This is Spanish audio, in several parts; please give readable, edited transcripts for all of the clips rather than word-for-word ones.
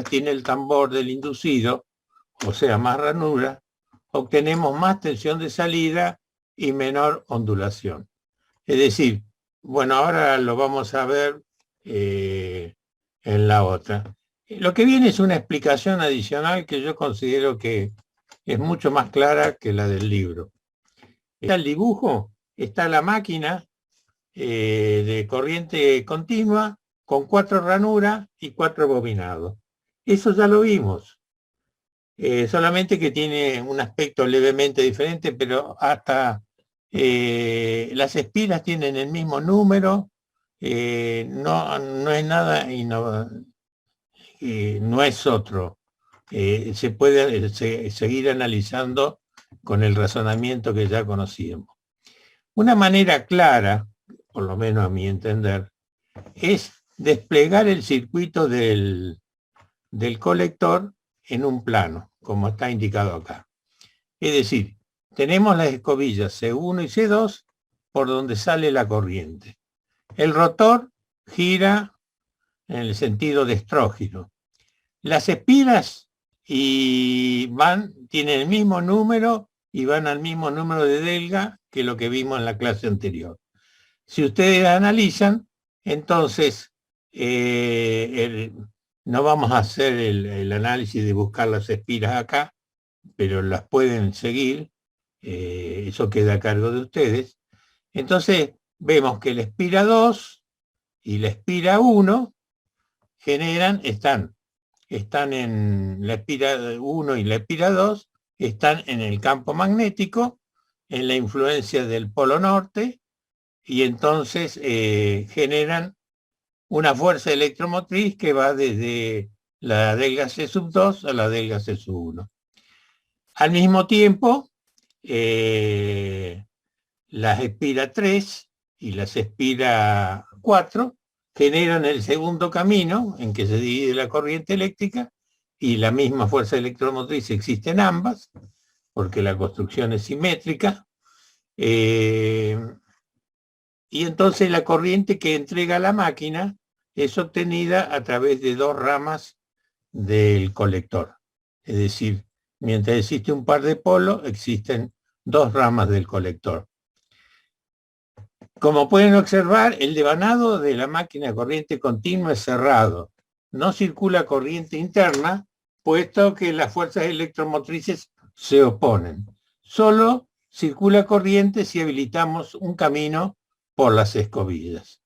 espiras tiene el tambor del inducido, o sea, más ranura, obtenemos más tensión de salida y menor ondulación. Es decir, bueno, ahora lo vamos a ver en la otra. Lo que viene es una explicación adicional que yo considero que es mucho más clara que la del libro. Está el dibujo, está la máquina de corriente continua con 4 ranuras y 4 bobinados. Eso ya lo vimos. Solamente que tiene un aspecto levemente diferente, pero hasta las espiras tienen el mismo número, no es nada y no es otro. Se puede seguir analizando con el razonamiento que ya conocíamos. Una manera clara, por lo menos a mi entender, es desplegar el circuito del colector en un plano, como está indicado acá. Es decir, tenemos las escobillas C1 y C2 por donde sale la corriente. El rotor gira en el sentido de estrógeno. Las espiras tienen el mismo número y van al mismo número de delga que lo que vimos en la clase anterior. Si ustedes analizan, entonces no vamos a hacer el análisis de buscar las espiras acá, pero las pueden seguir, eso queda a cargo de ustedes. Entonces vemos que la espira 2 y la espira 1 están en la espira 1 y la espira 2, están en el campo magnético, en la influencia del polo norte, y entonces generan una fuerza electromotriz que va desde la delga C sub 2 a la delga C sub 1. Al mismo tiempo, las espira 3 y las espira 4 generan el segundo camino en que se divide la corriente eléctrica y la misma fuerza electromotriz existe en ambas, porque la construcción es simétrica. Y entonces la corriente que entrega la máquina es obtenida a través de 2 ramas del colector. Es decir, mientras existe un par de polos, existen 2 ramas del colector. Como pueden observar, el devanado de la máquina de corriente continua es cerrado. No circula corriente interna, puesto que las fuerzas electromotrices se oponen. Solo circula corriente si habilitamos un camino por las escobillas.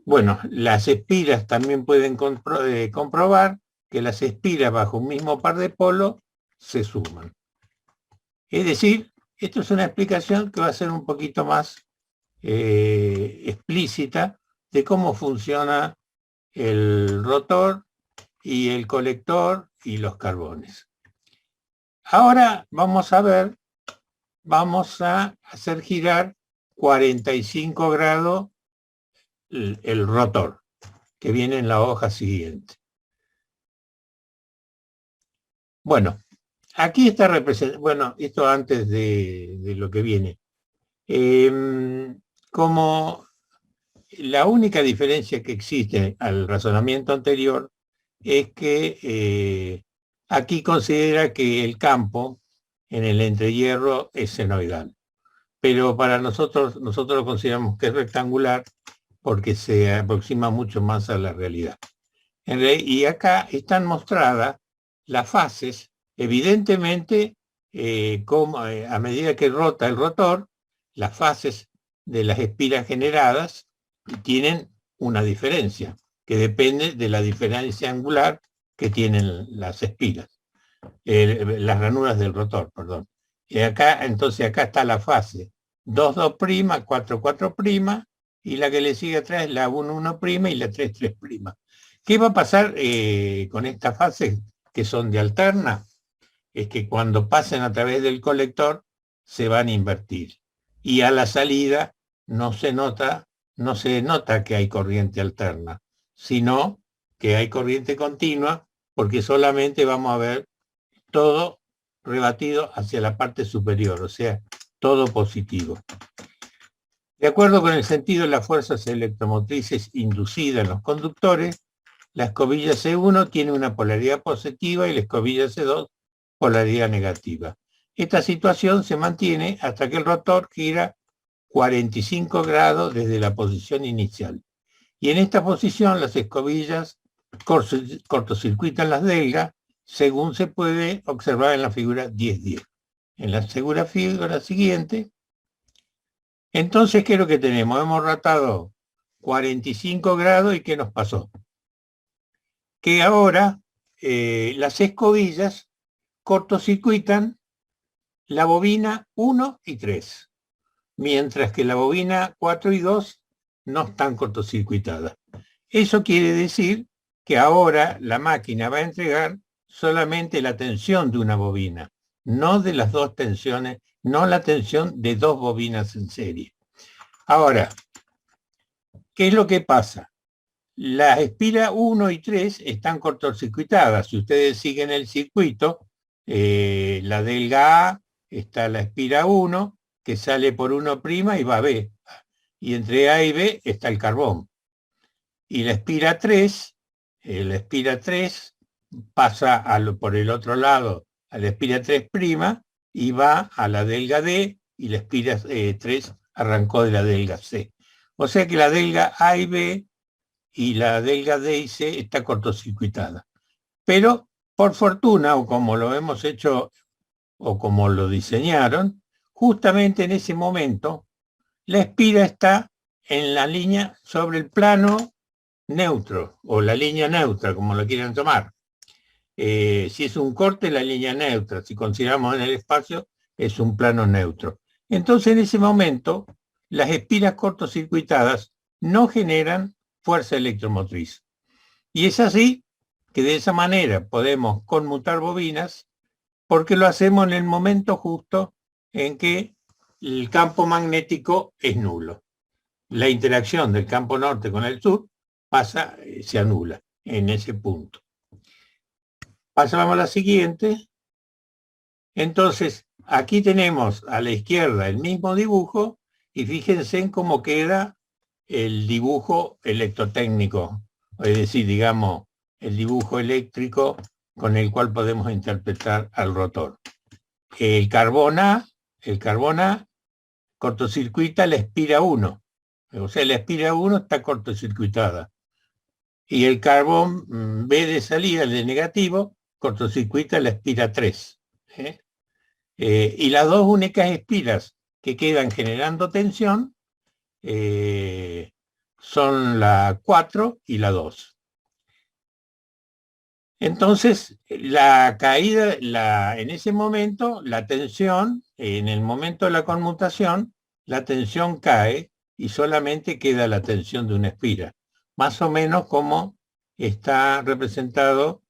Bueno, las espiras también pueden comprobar que las espiras bajo un mismo par de polos se suman. Es decir, esto es una explicación que va a ser un poquito más explícita de cómo funciona el rotor y el colector y los carbones. Ahora vamos a hacer girar 45 grados el rotor, que viene en la hoja siguiente. Bueno, aquí está representado, bueno, esto antes de lo que viene. Como la única diferencia que existe al razonamiento anterior es que aquí considera que el campo en el entrehierro es senoidal, pero para nosotros lo consideramos que es rectangular porque se aproxima mucho más a la realidad. Y acá están mostradas las fases, evidentemente, a medida que rota el rotor, las fases de las espiras generadas tienen una diferencia, que depende de la diferencia angular que tienen las espiras, las ranuras del rotor, perdón. Y entonces acá está la fase 2,2', 4,4', y la que le sigue atrás es la 1,1' y la 3,3'. ¿Qué va a pasar con estas fases que son de alterna? Es que cuando pasen a través del colector se van a invertir. Y a la salida no se nota que hay corriente alterna, sino que hay corriente continua, porque solamente vamos a ver todo rebatido hacia la parte superior, o sea, todo positivo. De acuerdo con el sentido de las fuerzas electromotrices inducidas en los conductores, la escobilla C1 tiene una polaridad positiva y la escobilla C2 polaridad negativa. Esta situación se mantiene hasta que el rotor gira 45 grados desde la posición inicial. Y en esta posición las escobillas cortocircuitan las delgas, según se puede observar en la figura 10.10. En la figura siguiente, entonces, ¿qué es lo que tenemos? Hemos rotado 45 grados y ¿qué nos pasó? Que ahora las escobillas cortocircuitan la bobina 1 y 3, mientras que la bobina 4 y 2 no están cortocircuitadas. Eso quiere decir que ahora la máquina va a entregar solamente la tensión de una bobina, no de las dos tensiones, no la tensión de dos bobinas en serie. Ahora, ¿qué es lo que pasa? Las espiras 1 y 3 están cortocircuitadas. Si ustedes siguen el circuito, la delga A está la espira 1, que sale por 1' y va a B. Y entre A y B está el carbón. Y la espira 3 pasa por el otro lado a la espira 3' y va a la delga D, y la espira 3 arrancó de la delga C. O sea que la delga A y B y la delga D y C está cortocircuitada. Pero por fortuna, o como lo hemos hecho, o como lo diseñaron, justamente en ese momento la espira está en la línea sobre el plano neutro, o la línea neutra, como lo quieran tomar. Si es un corte, la línea neutra. Si consideramos en el espacio, es un plano neutro. Entonces, en ese momento, las espiras cortocircuitadas no generan fuerza electromotriz. Y es así que de esa manera podemos conmutar bobinas, porque lo hacemos en el momento justo en que el campo magnético es nulo. La interacción del campo norte con el sur se anula en ese punto. Pasamos a la siguiente. Entonces, aquí tenemos a la izquierda el mismo dibujo y fíjense en cómo queda el dibujo electrotécnico, es decir, digamos, el dibujo eléctrico con el cual podemos interpretar al rotor. El carbón A cortocircuita la espira 1, o sea, la espira 1 está cortocircuitada. Y el carbón B de salida, el de negativo, cortocircuita la espira 3. Y las dos únicas espiras que quedan generando tensión son la 4 y la 2. Entonces, la caída, en ese momento, la tensión, en el momento de la conmutación, la tensión cae y solamente queda la tensión de una espira. Más o menos como está representado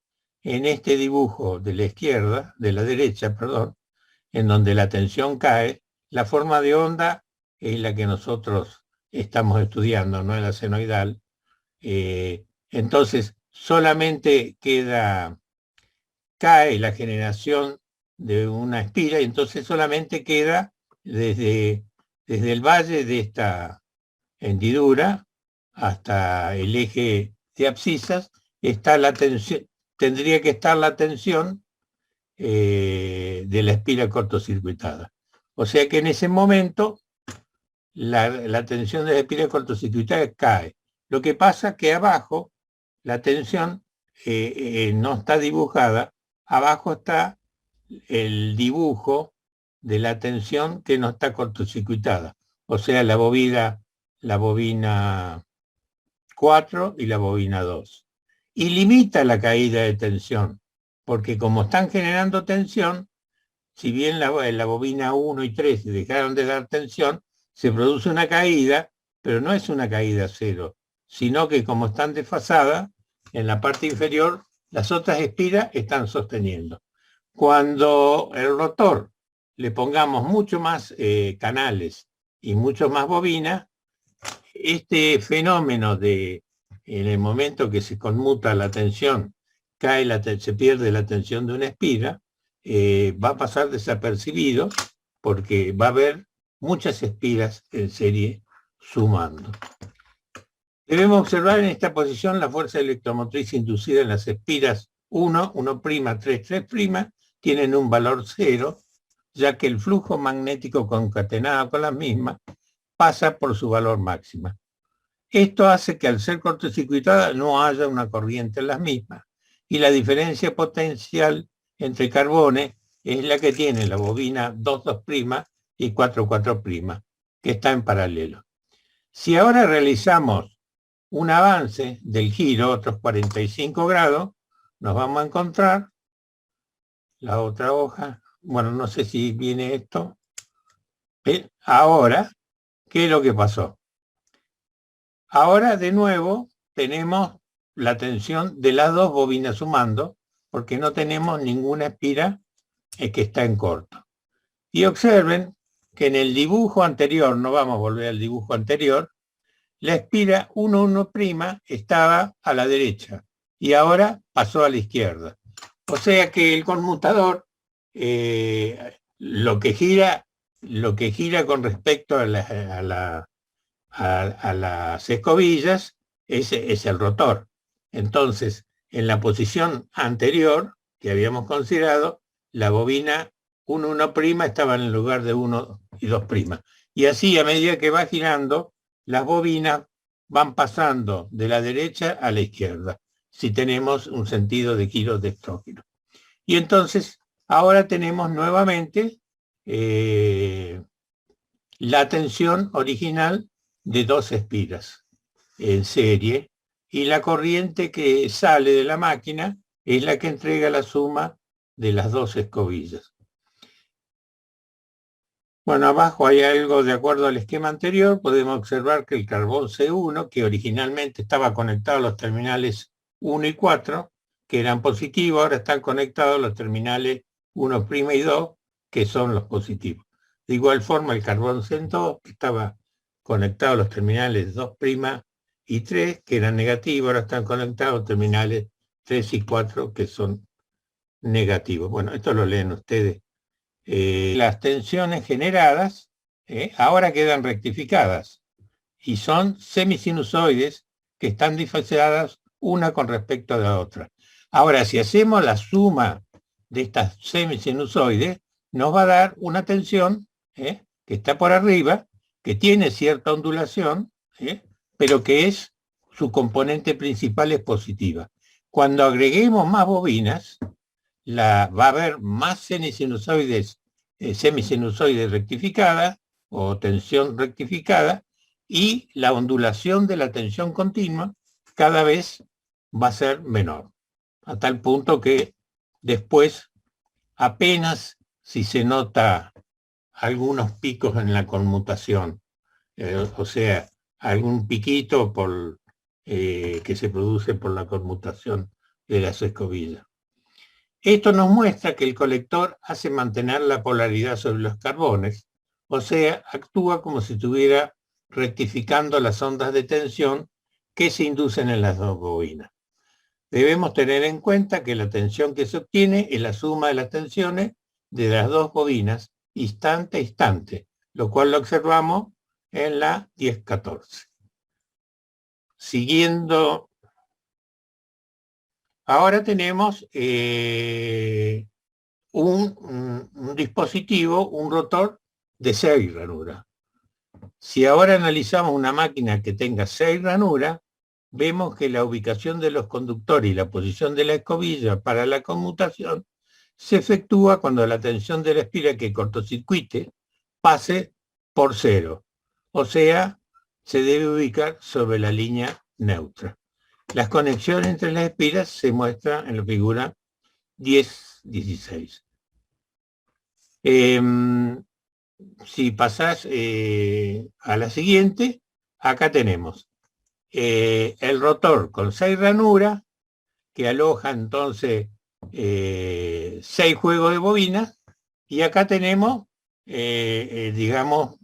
en este dibujo de la derecha, en donde la tensión cae. La forma de onda es la que nosotros estamos estudiando, no es la senoidal. Entonces, solamente cae la generación de una espira y entonces solamente queda desde el valle de esta hendidura hasta el eje de abscisas está la tensión, tendría que estar la tensión de la espira cortocircuitada. O sea que en ese momento la tensión de la espira cortocircuitada cae. Lo que pasa es que abajo la tensión no está dibujada, abajo está el dibujo de la tensión que no está cortocircuitada, o sea, la bobina 4 y la bobina 2. Y limita la caída de tensión, porque como están generando tensión, si bien la bobina 1 y 3 dejaron de dar tensión, se produce una caída, pero no es una caída cero, sino que como están desfasadas, en la parte inferior, las otras espiras están sosteniendo. Cuando el rotor le pongamos mucho más canales y mucho más bobinas, este fenómeno de, en el momento que se conmuta la tensión, se pierde la tensión de una espira, va a pasar desapercibido porque va a haber muchas espiras en serie sumando. Debemos observar en esta posición la fuerza electromotriz inducida en las espiras 1, 1', 3, 3', tienen un valor 0, ya que el flujo magnético concatenado con las mismas pasa por su valor máxima. Esto hace que al ser cortocircuitada no haya una corriente en las mismas, y la diferencia potencial entre carbones es la que tiene la bobina 2,2' y 4,4', que está en paralelo. Si ahora realizamos un avance del giro, otros 45 grados, nos vamos a encontrar la otra hoja. Bueno, no sé si viene esto. Ahora, ¿qué es lo que pasó? Ahora, de nuevo, tenemos la tensión de las dos bobinas sumando, porque no tenemos ninguna espira que está en corto. Y observen que en el dibujo anterior, no vamos a volver al dibujo anterior, la espira 1,1' estaba a la derecha y ahora pasó a la izquierda. O sea que el conmutador, lo que gira con respecto a las escobillas es el rotor. Entonces, en la posición anterior que habíamos considerado, la bobina 1,1' estaba en el lugar de 1 y 2'. Y así, a medida que va girando, las bobinas van pasando de la derecha a la izquierda, si tenemos un sentido de giro de estrógeno. Y entonces, ahora tenemos nuevamente la tensión original de dos espiras en serie, y la corriente que sale de la máquina es la que entrega la suma de las dos escobillas. Bueno, abajo hay algo de acuerdo al esquema anterior. Podemos observar que el carbón C1, que originalmente estaba conectado a los terminales 1 y 4, que eran positivos, ahora están conectados a los terminales 1' y 2, que son los positivos. De igual forma, el carbón C2, que estaba conectado a los terminales 2' y 3, que eran negativos, ahora están conectados a los terminales 3 y 4, que son negativos. Bueno, esto lo leen ustedes. Las tensiones generadas ahora quedan rectificadas y son semisinusoides que están disociadas una con respecto a la otra. Ahora, si hacemos la suma de estas semisinusoides, nos va a dar una tensión que está por arriba, que tiene cierta ondulación, pero que su componente principal es positiva. Cuando agreguemos más bobinas, va a haber más semisinusoides rectificadas o tensión rectificada, y la ondulación de la tensión continua cada vez va a ser menor, a tal punto que después apenas si se nota algunos picos en la conmutación, o sea, algún piquito que se produce por la conmutación de las escobillas. Esto nos muestra que el colector hace mantener la polaridad sobre los carbones, o sea, actúa como si estuviera rectificando las ondas de tensión que se inducen en las dos bobinas. Debemos tener en cuenta que la tensión que se obtiene es la suma de las tensiones de las dos bobinas instante a instante, lo cual lo observamos en la 1014. Siguiendo, ahora tenemos un dispositivo, un rotor de 6 ranuras. Si ahora analizamos una máquina que tenga 6 ranuras, vemos que la ubicación de los conductores y la posición de la escobilla para la conmutación se efectúa cuando la tensión de la espira que cortocircuite pase por 0, o sea, se debe ubicar sobre la línea neutra. Las conexiones entre las espiras se muestran en la figura 10-16. Si pasás a la siguiente, acá tenemos el rotor con 6 ranuras que aloja entonces 6 juegos de bobinas, y acá tenemos, digamos,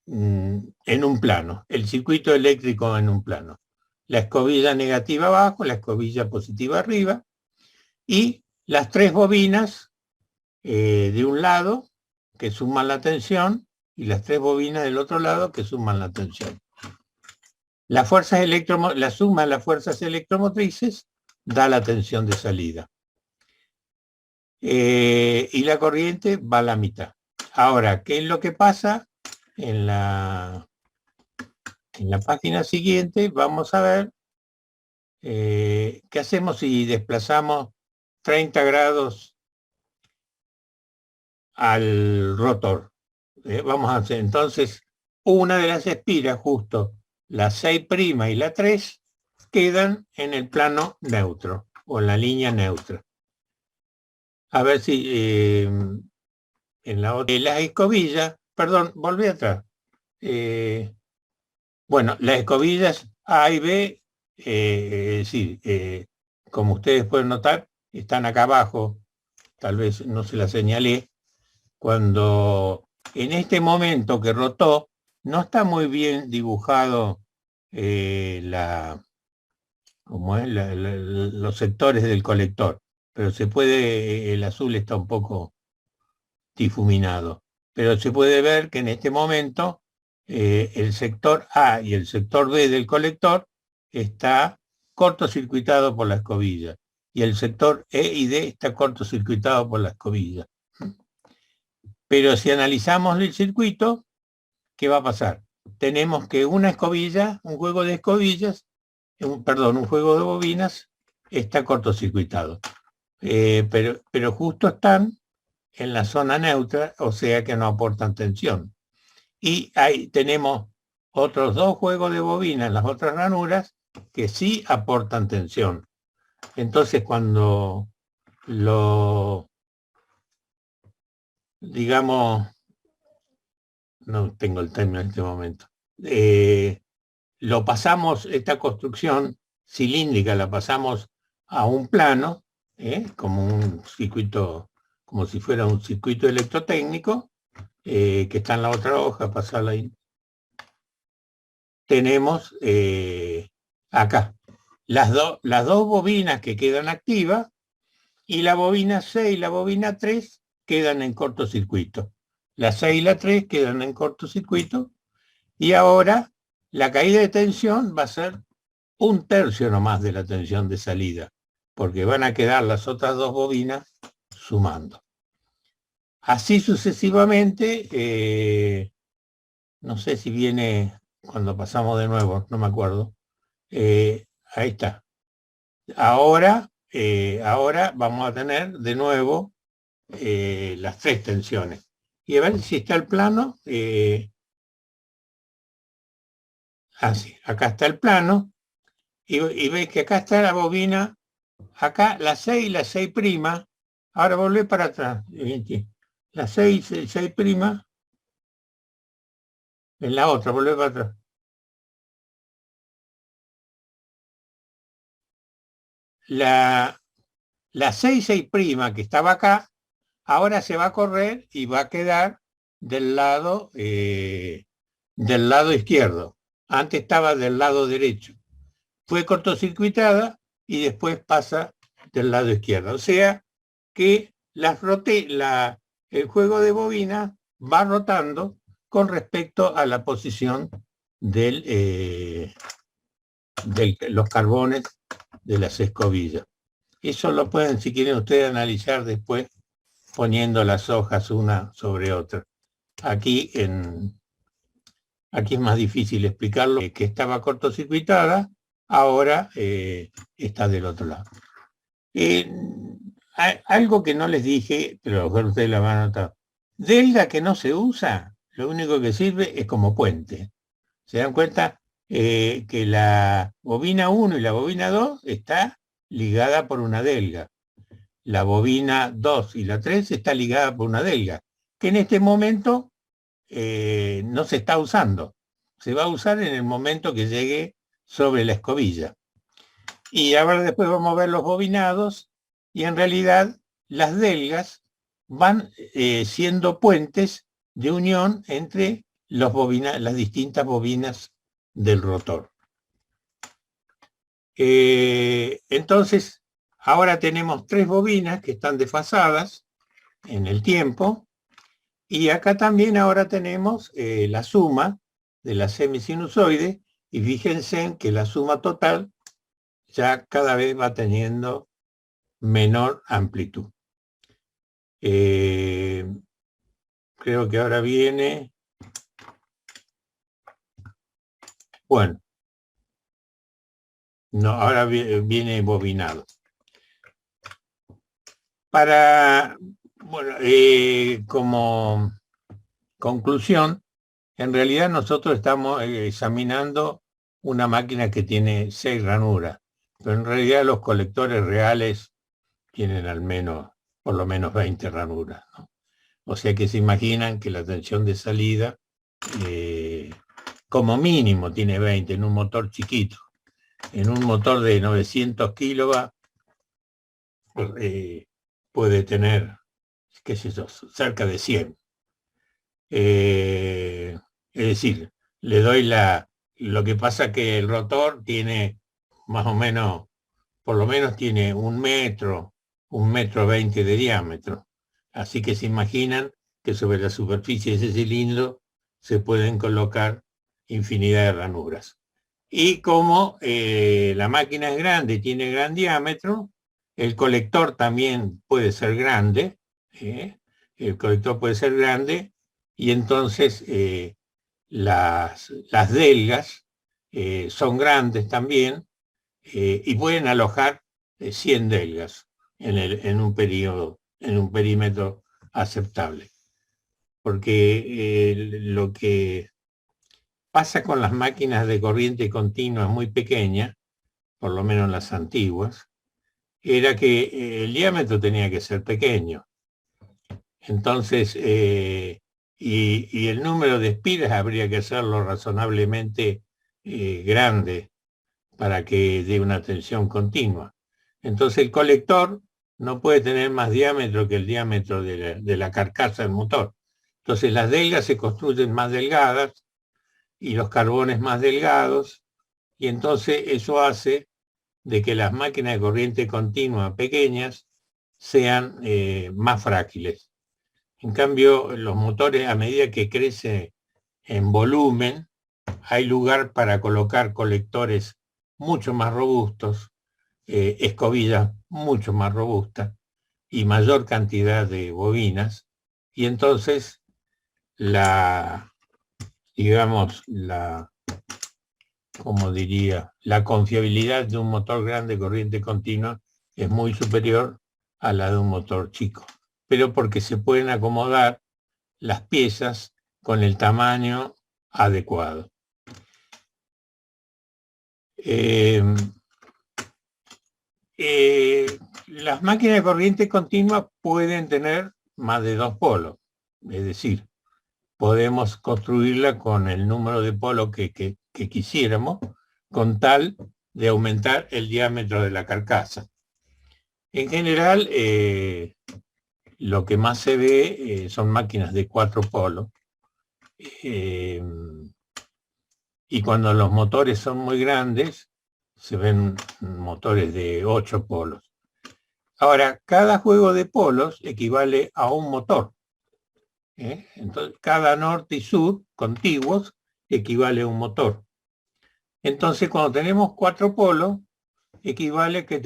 en un plano, el circuito eléctrico en un plano. La escobilla negativa abajo, la escobilla positiva arriba, y las 3 bobinas de un lado que suman la tensión, y las 3 bobinas del otro lado que suman la tensión. La suma de las fuerzas electromotrices da la tensión de salida. Y la corriente va a la mitad. Ahora, ¿qué es lo que pasa? En la página siguiente vamos a ver qué hacemos si desplazamos 30 grados al rotor. Vamos a hacer entonces una de las espiras, justo la 6' y la 3, quedan en el plano neutro o en la línea neutra. A ver si en la otra, las escobillas, perdón, volví atrás. Bueno, las escobillas A y B, es decir, como ustedes pueden notar, están acá abajo, tal vez no se las señalé, cuando en este momento que rotó, no está muy bien dibujado los sectores del colector, pero se puede, el azul está un poco difuminado, pero se puede ver que en este momento el sector A y el sector B del colector está cortocircuitado por la escobilla y el sector E y D está cortocircuitado por la escobilla. Pero si analizamos el circuito, ¿qué va a pasar? Tenemos que una escobilla, un juego de escobillas, un juego de bobinas está cortocircuitado. Pero justo están en la zona neutra, o sea que no aportan tensión. Y ahí tenemos otros dos juegos de bobinas en las otras ranuras que sí aportan tensión. Entonces cuando digamos, no tengo el término en este momento, lo pasamos, esta construcción cilíndrica la pasamos a un plano, como un circuito, como si fuera un circuito electrotécnico, que está en la otra hoja, pasarla ahí. Tenemos acá las dos bobinas que quedan activas y la bobina 6 y la bobina 3 quedan en cortocircuito. La 6 y la 3 quedan en cortocircuito y ahora la caída de tensión va a ser 1/3 nomás de la tensión de salida, porque van a quedar las otras dos bobinas sumando. Así sucesivamente, no sé si viene cuando pasamos de nuevo, no me acuerdo. Ahí está. Ahora vamos a tener de nuevo las tres tensiones. Y a ver si está el plano. Así, acá está el plano. Y veis que acá está la bobina, acá la 6 y la 6'. Ahora volvé para atrás. La 6, 6', en la otra, volvé para atrás. La 6, 6' que estaba acá, ahora se va a correr y va a quedar del lado izquierdo. Antes estaba del lado derecho. Fue cortocircuitada y después pasa del lado izquierdo. O sea que el juego de bobina va rotando con respecto a la posición de los carbones de las escobillas. Eso lo pueden, si quieren ustedes, analizar después poniendo las hojas una sobre otra. Aquí es más difícil explicarlo, que estaba cortocircuitada, ahora está del otro lado. Algo que no les dije, pero a lo mejor ustedes la van a notar. Delga que no se usa, lo único que sirve es como puente. ¿Se dan cuenta? Que la bobina 1 y la bobina 2 está ligada por una delga. La bobina 2 y la 3 está ligada por una delga, que en este momento no se está usando. Se va a usar en el momento que llegue sobre la escobilla. Y ahora después vamos a ver los bobinados y en realidad las delgas van siendo puentes de unión entre las distintas bobinas del rotor. Entonces, ahora tenemos tres bobinas que están desfasadas en el tiempo y acá también ahora tenemos la suma de la semisinusoide Y fíjense en que la suma total ya cada vez va teniendo menor amplitud. Creo que ahora viene, bueno, no, ahora viene bobinado. Bueno, como conclusión, en realidad nosotros estamos examinando una máquina que tiene 6 ranuras, pero en realidad los colectores reales tienen al menos, por lo menos 20 ranuras, ¿no? O sea que se imaginan que la tensión de salida, como mínimo, tiene 20 en un motor chiquito. En un motor de 900 kilovatios puede tener, qué sé yo, cerca de 100. Es decir, le doy lo que pasa que el rotor tiene más o menos, por lo menos tiene 1 metro, 1,20 m de diámetro. Así que se imaginan que sobre la superficie de ese cilindro se pueden colocar infinidad de ranuras. Y como la máquina es grande y tiene gran diámetro, el colector también puede ser grande, el colector puede ser grande, y entonces las delgas son grandes también, y pueden alojar 100 delgas en un perímetro aceptable. Porque lo que pasa con las máquinas de corriente continua muy pequeñas, por lo menos las antiguas, era que el diámetro tenía que ser pequeño. Entonces, y el número de espiras habría que hacerlo razonablemente grande para que dé una tensión continua. Entonces el colector no puede tener más diámetro que el diámetro de la carcasa del motor. Entonces las delgas se construyen más delgadas y los carbones más delgados, y entonces eso hace de que las máquinas de corriente continua pequeñas sean más frágiles. En cambio, los motores, a medida que crece en volumen, hay lugar para colocar colectores mucho más robustos, escobillas mucho más robustas y mayor cantidad de bobinas, y entonces digamos, como diría, la confiabilidad de un motor grande de corriente continua es muy superior a la de un motor chico, pero porque se pueden acomodar las piezas con el tamaño adecuado. Las máquinas de corriente continua pueden tener más de 2 polos, es decir, podemos construirla con el número de polos que quisiéramos, con tal de aumentar el diámetro de la carcasa. En general, lo que más se ve son máquinas de 4 polos, y cuando los motores son muy grandes, se ven motores de 8 polos. Ahora, cada juego de polos equivale a un motor. Entonces, cada norte y sur contiguos equivale a un motor. Entonces, cuando tenemos 4 polos, equivale que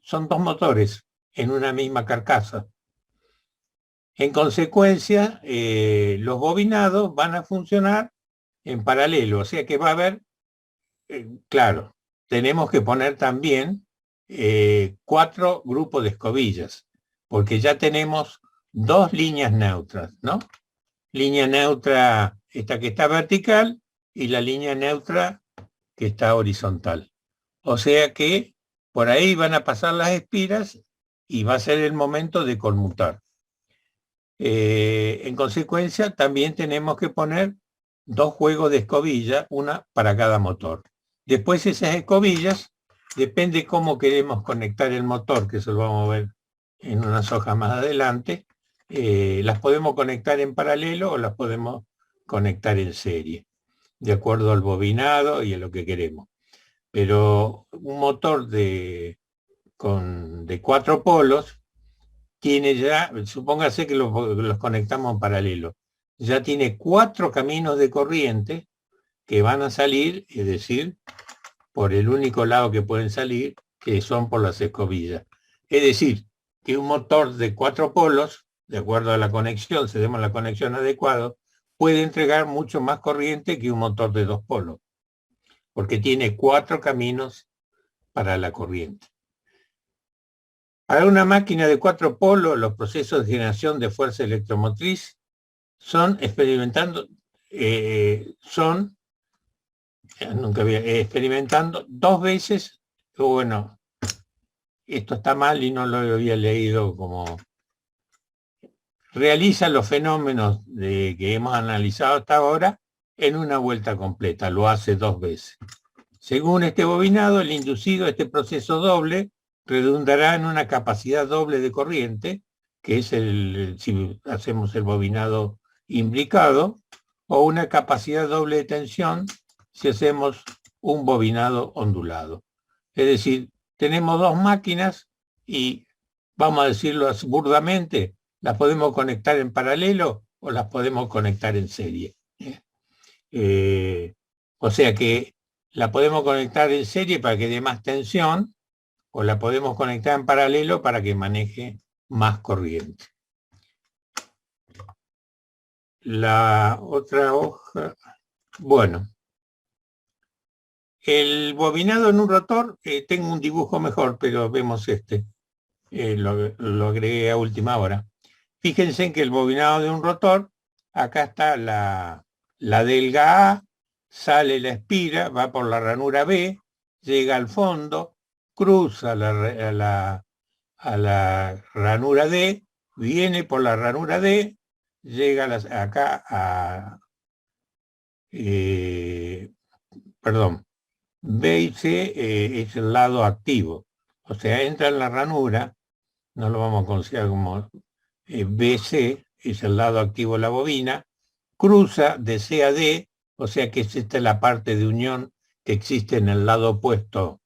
son 2 motores en una misma carcasa. En consecuencia, los bobinados van a funcionar en paralelo, o sea que va a haber, claro, tenemos que poner también 4 grupos de escobillas, porque ya tenemos 2 líneas neutras, ¿no? Línea neutra, esta que está vertical, y la línea neutra que está horizontal. O sea que por ahí van a pasar las espiras y va a ser el momento de conmutar. En consecuencia, también tenemos que poner 2 juegos de escobilla, una para cada motor. Después esas escobillas, depende cómo queremos conectar el motor, que eso lo vamos a ver en unas hojas más adelante, las podemos conectar en paralelo o las podemos conectar en serie, de acuerdo al bobinado y a lo que queremos. Pero un motor de 4 polos tiene ya, supóngase que los conectamos en paralelo, ya tiene 4 caminos de corriente que van a salir, es decir, por el único lado que pueden salir, que son por las escobillas. Es decir, que un motor de 4 polos, de acuerdo a la conexión, si demos la conexión adecuada, puede entregar mucho más corriente que un motor de 2 polos, porque tiene 4 caminos para la corriente. Para una máquina de 4 polos, los procesos de generación de fuerza electromotriz son experimentando experimentando 2 veces, bueno, esto está mal y no lo había leído como realiza los fenómenos que hemos analizado hasta ahora en una vuelta completa, lo hace 2 veces. Según este bobinado, el inducido, este proceso doble, redundará en una capacidad doble de corriente, que es si hacemos el bobinado imbricado, o una capacidad doble de tensión si hacemos un bobinado ondulado. Es decir, tenemos 2 máquinas y, vamos a decirlo burdamente, las podemos conectar en paralelo o las podemos conectar en serie. O sea que la podemos conectar en serie para que dé más tensión, o la podemos conectar en paralelo para que maneje más corriente. La otra hoja, bueno, el bobinado en un rotor, tengo un dibujo mejor, pero vemos este, lo agregué a última hora. Fíjense en que el bobinado de un rotor, acá está la delga A, sale la espira, va por la ranura B, llega al fondo, cruza a la ranura D, viene por la ranura D, llega acá a, perdón, B y C es el lado activo. O sea, entra en la ranura, no lo vamos a considerar como BC, es el lado activo de la bobina, cruza de C a D, o sea que esta es la parte de unión que existe en el lado opuesto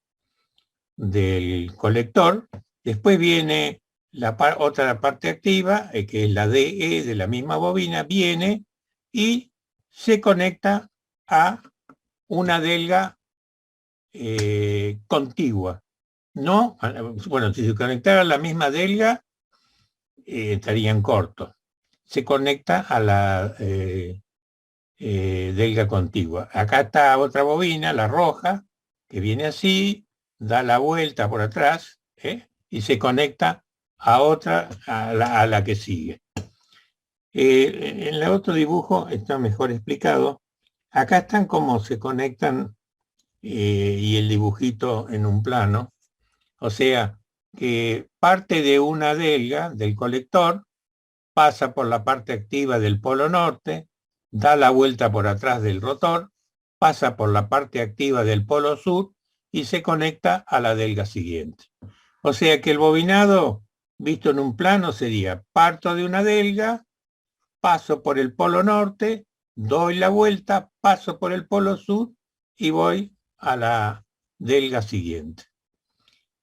del colector. Después viene otra parte activa, que es la DE de la misma bobina, viene y se conecta a una delga contigua. No, bueno, si se conectara a la misma delga, estarían cortos. Se conecta a la delga contigua. Acá está otra bobina, la roja, que viene así, da la vuelta por atrás y se conecta a otra, a la que sigue. En el otro dibujo está mejor explicado. Acá están cómo se conectan y el dibujito en un plano. O sea, que parte de una delga del colector pasa por la parte activa del polo norte, da la vuelta por atrás del rotor, pasa por la parte activa del polo sur y se conecta a la delga siguiente. O sea que el bobinado, visto en un plano, sería: parto de una delga, paso por el polo norte, doy la vuelta, paso por el polo sur y voy a la delga siguiente.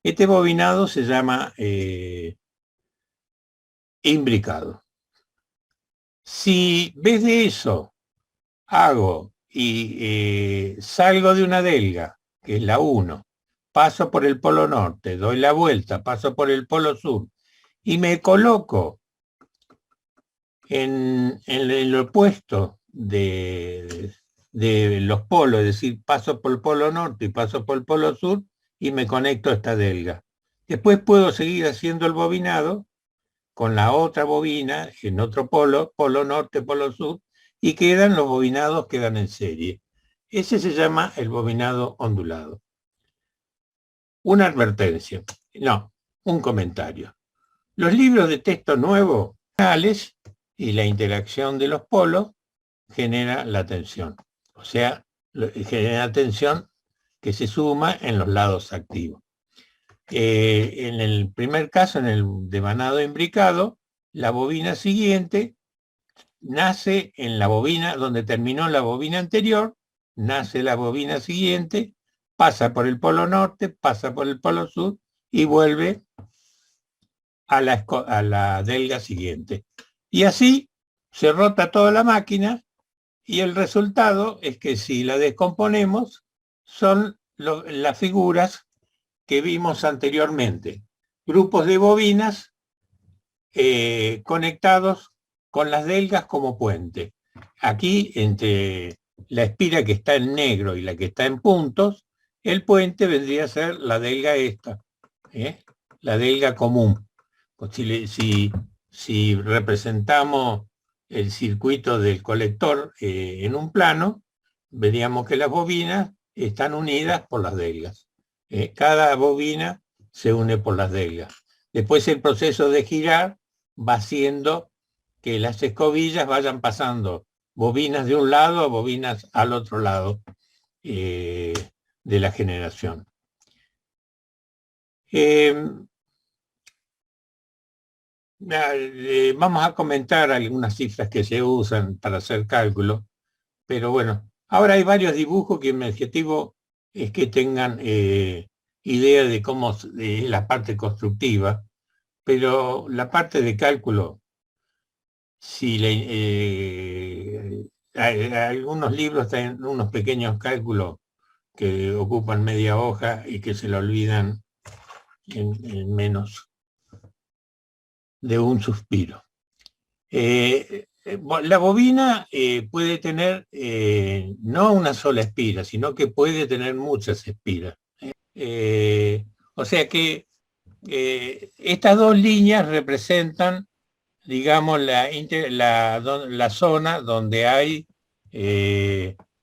Este bobinado se llama imbricado. Si ves de eso hago y salgo de una delga, que es la 1, paso por el polo norte, doy la vuelta, paso por el polo sur y me coloco en el opuesto de los polos, es decir, paso por el polo norte y paso por el polo sur y me conecto a esta delga. Después puedo seguir haciendo el bobinado con la otra bobina en otro polo, polo norte, polo sur, y los bobinados quedan en serie. Ese se llama el bobinado ondulado. Una advertencia, no, un comentario. Los libros de texto nuevos, y la interacción de los polos genera la tensión. O sea, genera tensión que se suma en los lados activos. En el primer caso, en el devanado imbricado, la bobina siguiente nace en la bobina donde terminó la bobina anterior, nace la bobina siguiente, pasa por el polo norte, pasa por el polo sur y vuelve a la delga siguiente. Y así se rota toda la máquina Y el resultado es que si la descomponemos, son las figuras que vimos anteriormente. Grupos de bobinas conectados con las delgas como puente. Aquí, entre la espira que está en negro y la que está en puntos, el puente vendría a ser la delga esta, la delga común. Pues si representamos el circuito del colector en un plano, veríamos que las bobinas están unidas por las delgas. Cada bobina se une por las delgas. Después el proceso de girar va haciendo que las escobillas vayan pasando bobinas de un lado a bobinas al otro lado de la generación. Vamos a comentar algunas cifras que se usan para hacer cálculo, pero bueno, ahora hay varios dibujos que mi objetivo es que tengan idea de cómo es la parte constructiva, pero la parte de cálculo, si algunos libros tienen unos pequeños cálculos que ocupan media hoja y que se lo olvidan en menos de un suspiro. La bobina puede tener no una sola espira, sino que puede tener muchas espiras. O sea que estas dos líneas representan, digamos, la zona donde hay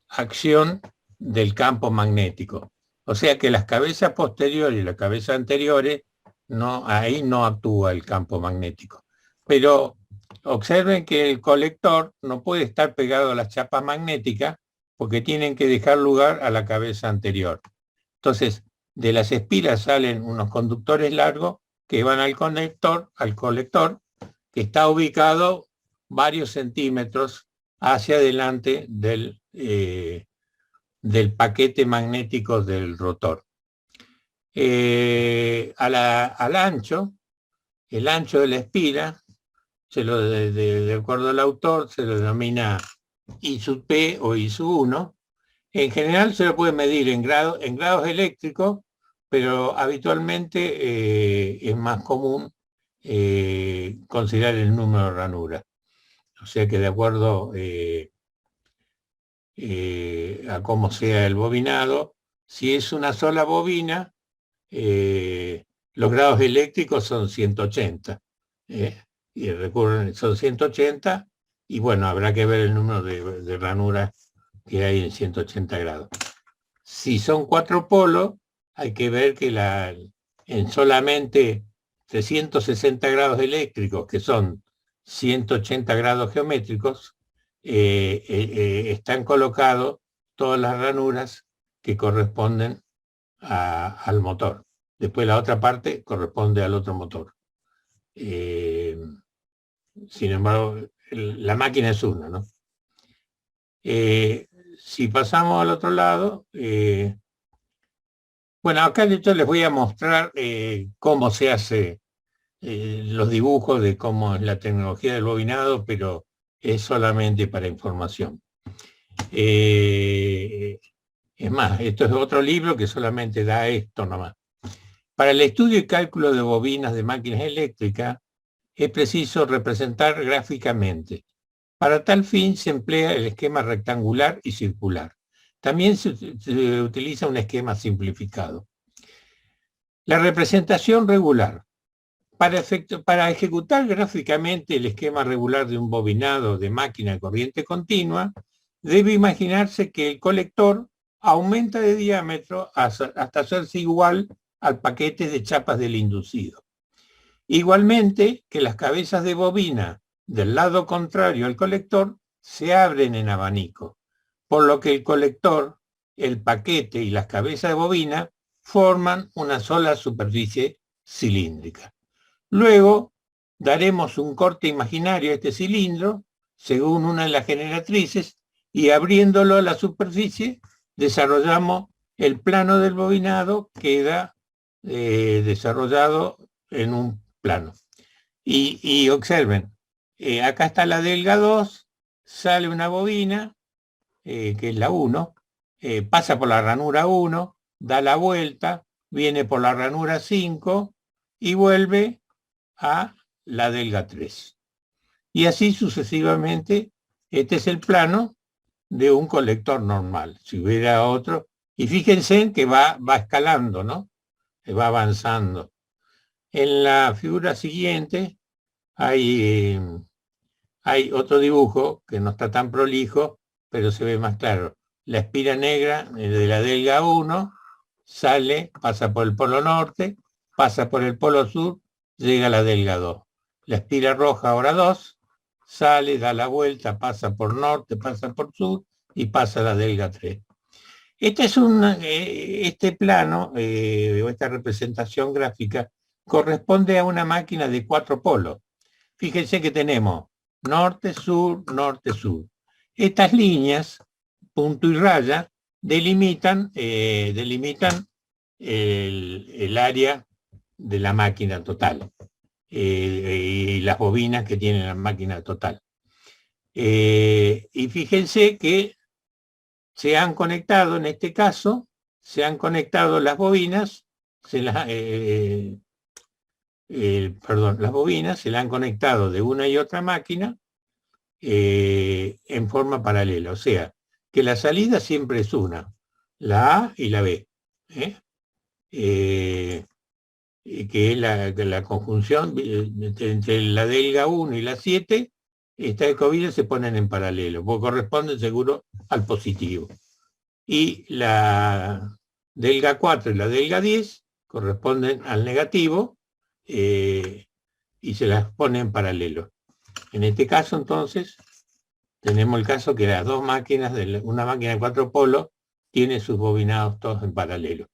acción del campo magnético. O sea que las cabezas posteriores y las cabezas anteriores, ahí no actúa el campo magnético. Pero observen que el colector no puede estar pegado a las chapas magnéticas porque tienen que dejar lugar a la cabeza anterior. Entonces, de las espiras salen unos conductores largos que van al colector, que está ubicado varios centímetros hacia adelante del paquete magnético del rotor. Al ancho, el ancho de la espira, de acuerdo al autor, se lo denomina I sub P o I sub 1. En general se lo puede medir en grados eléctricos, pero habitualmente es más común considerar el número de ranuras. O sea que de acuerdo a cómo sea el bobinado, si es una sola bobina, los grados eléctricos son 180. Y son 180, y bueno, habrá que ver el número de ranuras que hay en 180 grados. Si son 4 polos, hay que ver que en solamente 360 grados eléctricos, que son 180 grados geométricos, están colocados todas las ranuras que corresponden al motor. Después la otra parte corresponde al otro motor. Sin embargo, la máquina es una, ¿no? Si pasamos al otro lado, bueno, acá de hecho les voy a mostrar cómo se hace los dibujos de cómo es la tecnología del bobinado, pero es solamente para información. Es más, esto es otro libro que solamente da esto nomás. Para el estudio y cálculo de bobinas de máquinas eléctricas, es preciso representar gráficamente. Para tal fin se emplea el esquema rectangular y circular. También se utiliza un esquema simplificado. La representación regular. Para ejecutar gráficamente el esquema regular de un bobinado de máquina de corriente continua, debe imaginarse que el colector aumenta de diámetro hasta hacerse igual al paquete de chapas del inducido. Igualmente, que las cabezas de bobina del lado contrario al colector se abren en abanico, por lo que el colector, el paquete y las cabezas de bobina forman una sola superficie cilíndrica. Luego daremos un corte imaginario a este cilindro según una de las generatrices y abriéndolo a la superficie desarrollamos el plano del bobinado, queda desarrollado en un plano. Y observen, acá está la delga 2, sale una bobina que es la 1, pasa por la ranura 1, da la vuelta, viene por la ranura 5 y vuelve a la delga 3. Y así sucesivamente, este es el plano de un colector normal. Si hubiera otro, y fíjense en que va escalando, ¿no? Va avanzando. En la figura siguiente hay otro dibujo que no está tan prolijo, pero se ve más claro. La espira negra de la delga 1 sale, pasa por el polo norte, pasa por el polo sur, llega a la delga 2. La espira roja, ahora 2, sale, da la vuelta, pasa por norte, pasa por sur y pasa a la delga 3. Este plano, o esta representación gráfica, corresponde a una máquina de 4 polos. Fíjense que tenemos norte, sur, norte, sur. Estas líneas, punto y raya, delimitan el área de la máquina total y las bobinas que tiene la máquina total. Y fíjense que se han conectado, en este caso, se han conectado las bobinas, las bobinas se la han conectado de una y otra máquina en forma paralela. O sea, que la salida siempre es una, la A y la B. Que es la conjunción entre la delga 1 y la 7, esta ecovía se ponen en paralelo, porque corresponden seguro al positivo. Y la delga 4 y la delga 10 corresponden al negativo y se las ponen en paralelo. En este caso, entonces, tenemos el caso que las dos máquinas, una máquina de 4 polos, tiene sus bobinados todos en paralelo,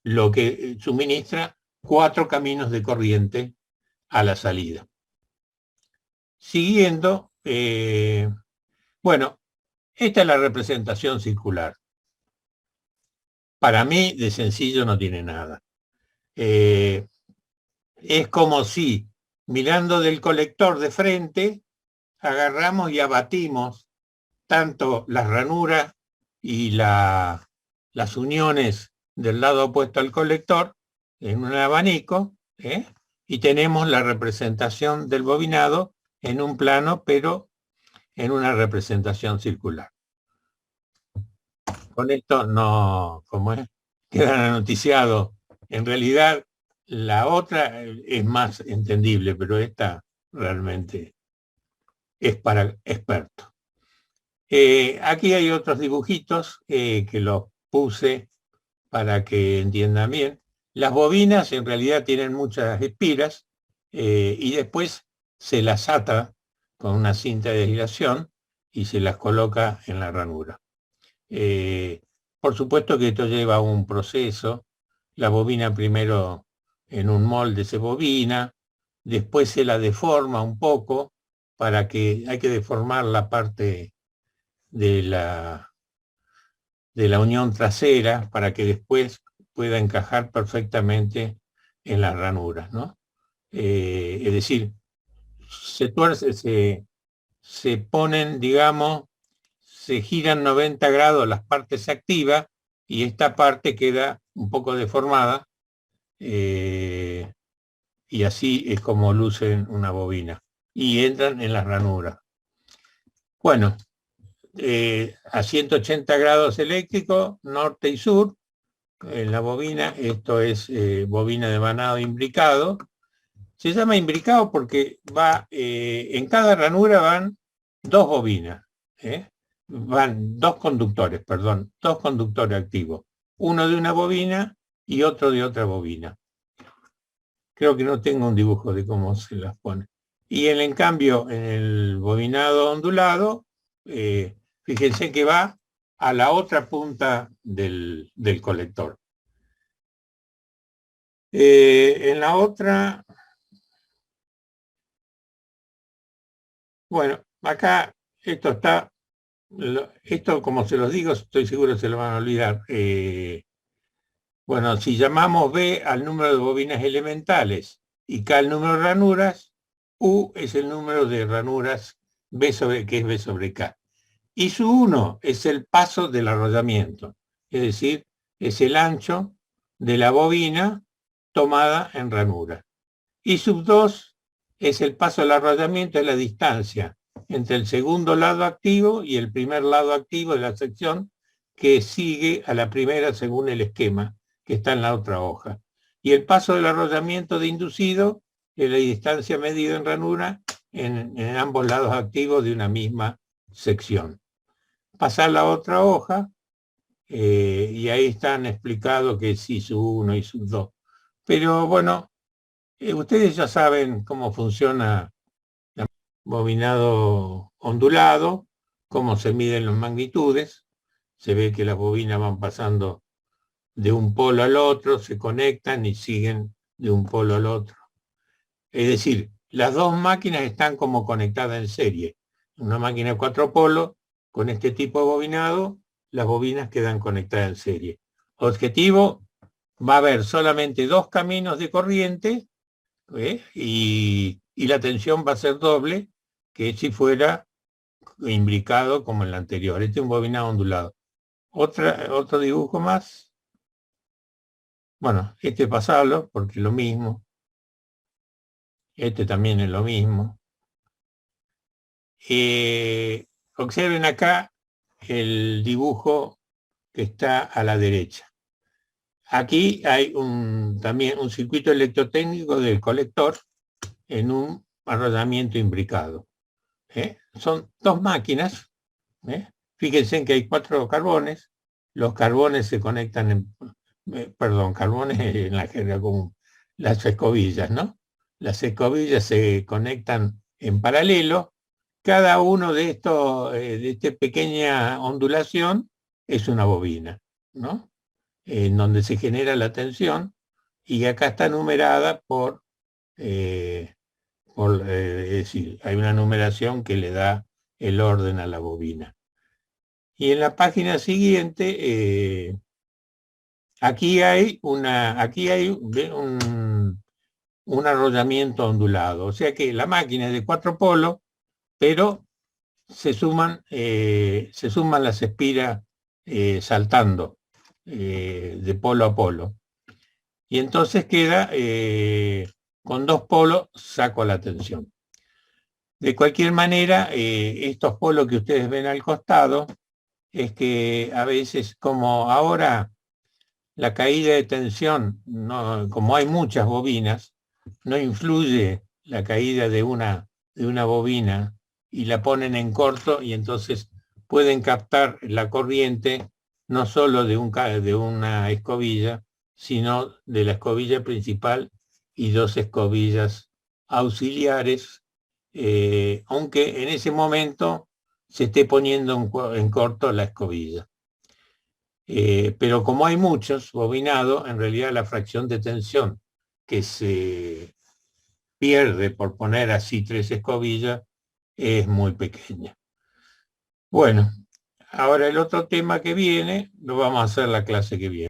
lo que suministra 4 caminos de corriente a la salida. Siguiendo, bueno, esta es la representación circular. Para mí, de sencillo no tiene nada. Es como si, mirando del colector de frente, agarramos y abatimos tanto las ranuras y las uniones del lado opuesto al colector en un abanico, y tenemos la representación del bobinado en un plano, pero en una representación circular. Con esto no, como es, quedan anoticiados. En realidad, la otra es más entendible, pero esta realmente es para expertos. Aquí hay otros dibujitos que los puse para que entiendan bien. Las bobinas en realidad tienen muchas espiras y después se las ata con una cinta de aislación y se las coloca en la ranura. Por supuesto que esto lleva un proceso. La bobina primero en un molde se bobina, después se la deforma un poco para que hay que deformar la parte de la unión trasera para que después pueda encajar perfectamente en las ranuras, ¿no? Es decir, se tuerce, se ponen, digamos, se giran 90 grados las partes activas y esta parte queda un poco deformada y así es como lucen una bobina y entran en las ranuras. Bueno, a 180 grados eléctricos, norte y sur, en la bobina, esto es bobina de vanado imbricado. Se llama imbricado porque va, en cada ranura van dos bobinas, van dos conductores activos, uno de una bobina y otro de otra bobina. Creo que no tengo un dibujo de cómo se las pone. Y en cambio, en el bobinado ondulado, fíjense que va a la otra punta del colector. En la otra, bueno, acá esto como se los digo, estoy seguro que se lo van a olvidar. Bueno, si llamamos B al número de bobinas elementales y K al número de ranuras, U es el número de ranuras que es B sobre K. Y su 1 es el paso del arrollamiento, es decir, es el ancho de la bobina tomada en ranura. Y sub 2 es el paso del arrollamiento, es la distancia entre el segundo lado activo y el primer lado activo de la sección que sigue a la primera según el esquema que está en la otra hoja. Y el paso del arrollamiento de inducido es la distancia medida en ranura en ambos lados activos de una misma sección. Pasar la otra hoja y ahí están explicados que sí, sub 1 y sub 2. Pero bueno, ustedes ya saben cómo funciona el bobinado ondulado, cómo se miden las magnitudes. Se ve que las bobinas van pasando de un polo al otro, se conectan y siguen de un polo al otro. Es decir, las dos máquinas están como conectadas en serie. Una máquina de 4 polos, con este tipo de bobinado, las bobinas quedan conectadas en serie. Objetivo, va a haber solamente 2 caminos de corriente, y la tensión va a ser doble que si fuera imbricado como en el anterior. Este es un bobinado ondulado. Otro dibujo más. Bueno, este pasarlo porque es lo mismo. Este también es lo mismo. Observen acá el dibujo que está a la derecha. Aquí hay también un circuito electrotécnico del colector en un arrollamiento imbricado. Son 2 máquinas. Fíjense en que hay 4 carbones. Los carbones se conectan carbones en la jerga común. Las escobillas, ¿no? Las escobillas se conectan en paralelo. Cada uno de estos, de esta pequeña ondulación, es una bobina, ¿no? En donde se genera la tensión, y acá está numerada es decir, hay una numeración que le da el orden a la bobina. Y en la página siguiente, aquí hay un arrollamiento ondulado, o sea que la máquina es de 4 polos, pero se suman las espiras saltando de polo a polo. Y entonces queda con 2 polos saco la tensión. De cualquier manera, estos polos que ustedes ven al costado, es que a veces, como ahora la caída de tensión, como hay muchas bobinas, no influye la caída de una bobina y la ponen en corto, y entonces pueden captar la corriente no solo de una escobilla, sino de la escobilla principal y 2 escobillas auxiliares, aunque en ese momento se esté poniendo en corto la escobilla. Pero como hay muchos bobinados, en realidad la fracción de tensión que se pierde por poner así 3 escobillas es muy pequeña. Bueno, ahora el otro tema que viene lo vamos a hacer la clase que viene.